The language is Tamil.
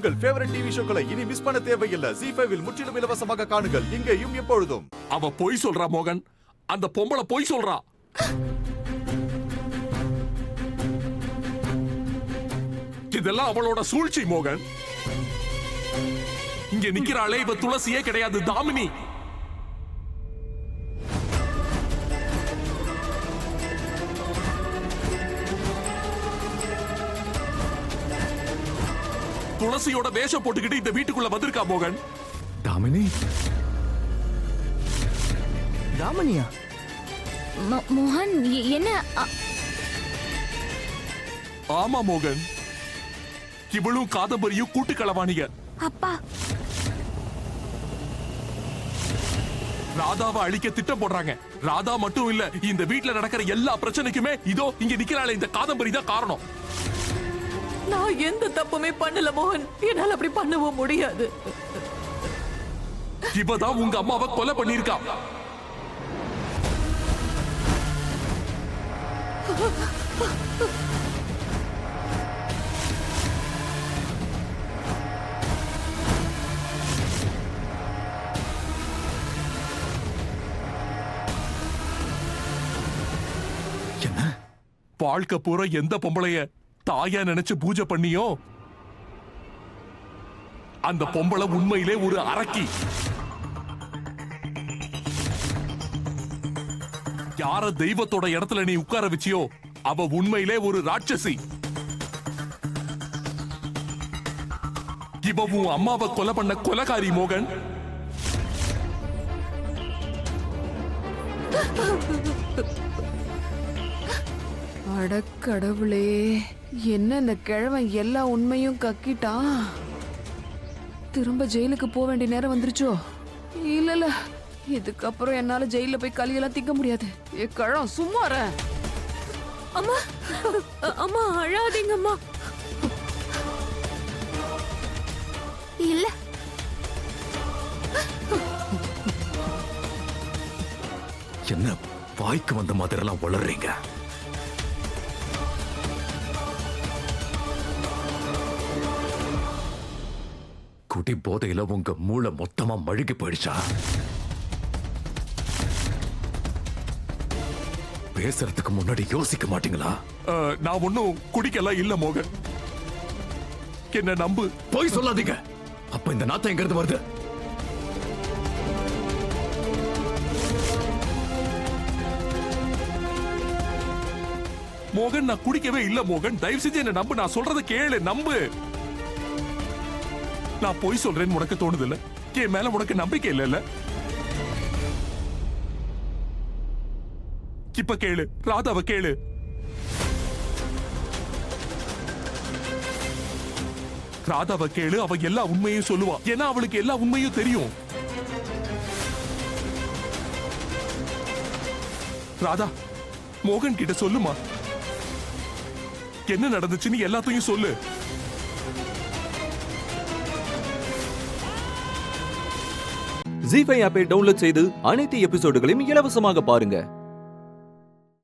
உங்கள் ஃபேவரட் டிவி ஷோக்களை இனி மிஸ் பண்ண தேவையில்லை. ZEE5 இல் முற்றிலும் இலவசமாக காணுங்கள். இங்கேயும் எப்பொழுதும். அவ பொய் சொல்றா மோகன், அந்த பொம்பளை பொய் சொல்றா. இதெல்லாம் அவளோட சூழ்ச்சி மோகன். இங்க நிக்கிறாளே இவ துளசியே கிடையாது, தாமினி. துளசியோட வேஷம் போட்டுக்கிட்டு இந்த வீட்டுக்குள்ள வந்திருக்கா மோகன். தாமினி? தாமினியா? மோகன் என்ன? ஆமா மோகன், இவளும் காதம்பரியும் கூட்டு களவாணிக. அப்பா, ராதாவை அழிக்க திட்டம் போடுறாங்க. ராதா மட்டும் இல்ல, இந்த வீட்டுல நடக்கிற எல்லா பிரச்சனைக்குமே இதோ இங்க நிக்கிறாளே இந்த காதம்பரி தான் காரணம். நான் எந்த தப்புமே பண்ணல மோகன், என்னால அப்படி பண்ணவும் முடியாது. இவதான் உங்க அம்மாவை கொலை பண்ணிருக்கா. என்ன? வாழ்க்கை பூரா எந்த பொம்பளைய தாயா நினைச்சு பூஜை பண்ணியோ அந்த பொம்பளை உண்மையிலே ஒரு அரக்கி. யார தெய்வத்தோட இடத்துல நீ உட்கார வச்சியோ அவ உண்மையிலே ஒரு ராட்சசி. இவ உன் அம்மாவை கொலை பண்ண கொலைகாரி மோகன். அடக்கடவுளே, என்ன இந்த கிழவன் எல்லா உண்மையும் கக்கிட்டான். திரும்ப ஜெயிலுக்கு போக வேண்டிய நேரம் வந்துருச்சோ? இல்ல, இதுக்கப்புறம் என்னால ஜெயில போய் களியெல்லாம் திங்க முடியாது. கிழவன் சும்மா இரு. அம்மா, அம்மா அழாதீங்கம்மா. இல்ல என்ன வாய்க்கு வந்த மாதிரி எல்லாம் வளர்றீங்க? குடி போதையில உங்க மூளை மொத்தமா மழுகி போயிடுச்சா? பேசுறதுக்கு முன்னாடி யோசிக்க மாட்டீங்களா? நான் ஒன்னும் குடிக்கலாம் இல்ல மோகன், என்ன நம்பு. போய் சொல்லாதீங்க. அப்ப இந்த நாத்தம் எங்க இருந்து வருது? மோகன் நான் குடிக்கவே இல்ல மோகன், தயவு செஞ்சு என்ன நம்பு. நான் சொல்றத கேளு, நம்பு. நான் போய் சொல்றேன்னு உனக்கு தோணுது இல்ல? என் மேல உனக்கு நம்பிக்கை இல்ல? இப்ப கேளு, ராதாவை கேளு. ராதாவை கேளு, அவ எல்லா உண்மையும் சொல்லுவா. ஏன்னா அவளுக்கு எல்லா உண்மையும் தெரியும். ராதா, மோகன் கிட்ட சொல்லுமா, என்ன நடந்துச்சுன்னு எல்லாத்தையும் சொல்லு. ZEE5 ஆப்பை டவுன்லோட் செய்து அனைத்து எபிசோடுகளையும் இலவசமாக பாருங்க.